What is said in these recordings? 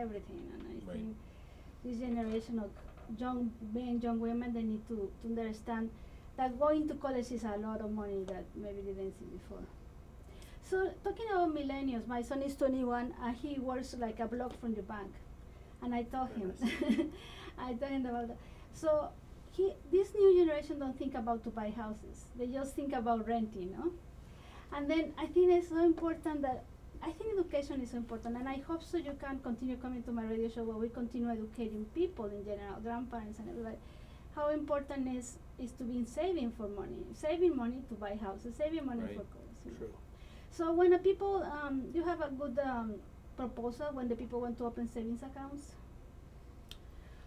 everything, and I Right. think this generation of young men, young women, they need to understand that going to college is a lot of money that maybe they didn't see before. So talking about millennials, my son is 21 and he works like a block from the bank, and I told Very him, nice. I told him about that. So this new generation don't think about to buy houses; they just think about renting, no? And then I think it's so important that I think education is so important, and I hope so you can continue coming to my radio show where we continue educating people in general, grandparents and everybody. How important is to be saving for money, saving money to buy houses, saving money Right. for college. You know. True. So when the people, you have a good proposal when the people want to open savings accounts.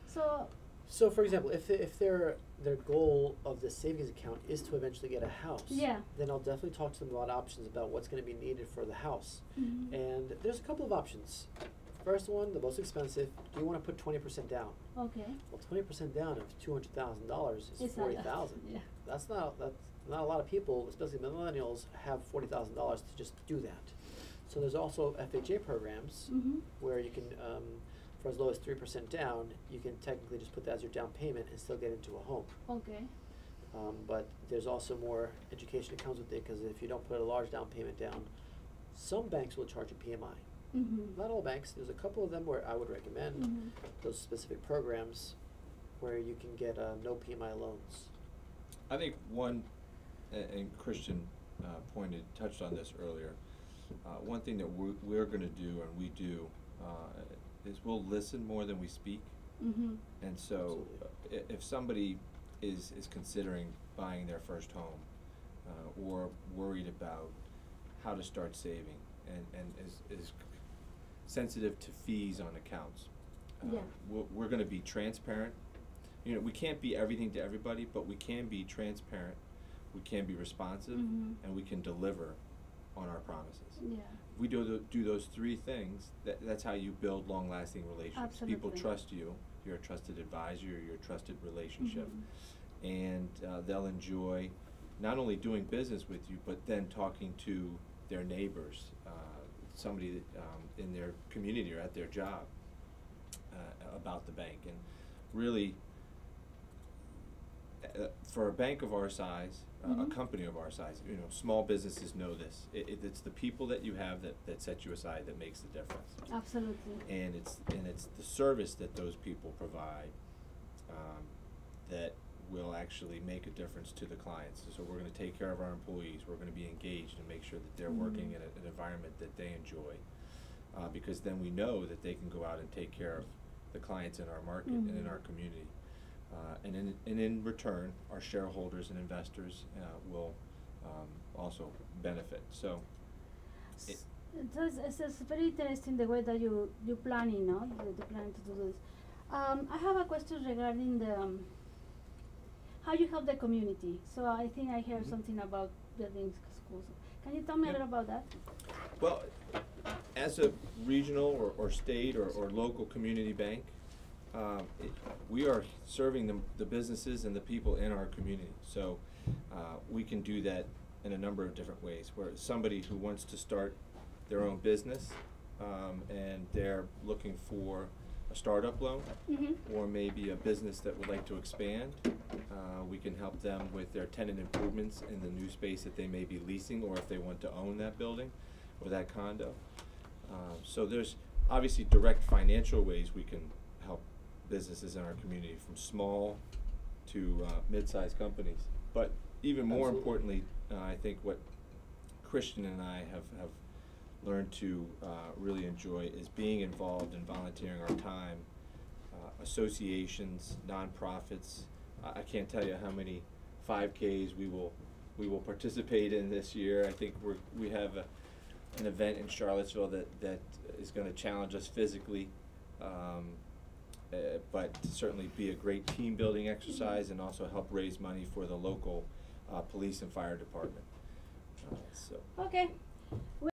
So So, for example, if their goal of the savings account is to eventually get a house, yeah. then I'll definitely talk to them about options about what's going to be needed for the house. Mhm. And there's a couple of options. First one, the most expensive. Do you want to put 20% down? Okay. Well, 20% down of $200,000 is It's a lot. 40,000. Yeah. That's not a lot of people, especially millennials, have $40,000 to just do that. So there's also FHA programs Mhm. where you can, for as low as 3% down, you can technically just put that as your down payment and still get into a home. Okay. But there's also more education that comes with it, because if you don't put a large down payment down, some banks will charge a PMI. Mhm. Not all banks. There's a couple of them where I would recommend Mhm. those specific programs where you can get no PMI loans. I think one, and Christian touched on this earlier. One thing that we're going to do, and we do, is we'll listen more than we speak. Mhm. And so, if somebody is considering buying their first home, or worried about how to start saving, and is sensitive to fees on accounts, Yeah. we're going to be transparent. You know, we can't be everything to everybody, but we can be transparent, we can be responsive, Mhm. and we can deliver on our promises. Yeah. If we do those three things, that's how you build long-lasting relationships. People Absolutely. trust you, you're a trusted advisor, you're a trusted relationship, Mhm. and they'll enjoy not only doing business with you, but then talking to their neighbors, somebody that, in their community or at their job, about the bank. And really, for a bank of our size, a Mhm. company of our size, you know, small businesses know this. It's the people that you have that set you aside that makes the difference. Absolutely. And it's the service that those people provide, that will actually make a difference to the clients. So we're going to take care of our employees. We're going to be engaged and make sure that they're working in an environment that they enjoy, because then we know that they can go out and take care of the clients in our market and in our community. And in return, our shareholders and investors will also benefit. So, It's very interesting the way that you planning, no? You plan to do this. I have a question regarding the how you help the community. So I think I heard Mhm. something about building schools. Can you tell me a Yeah. little about that? well, as a regional or state or local community bank, we are serving the businesses and the people in our community. So we can do that in a number of different ways. Where somebody who wants to start their own business, and they're looking for a startup loan, Mm-hmm. or maybe a business that would like to expand, we can help them with their tenant improvements in the new space that they may be leasing, or if they want to own that building or that condo. So there's obviously direct financial ways we can help businesses in our community, from small to mid-sized companies. But even more Absolutely. importantly, I think what Christian and I have learned to really enjoy is being involved in volunteering our time. Associations, nonprofits. I can't tell you how many 5Ks we will participate in this year. I think we have an event in Charlottesville that is going to challenge us physically, but certainly be a great team building exercise, and also help raise money for the local police and fire department. So. Okay.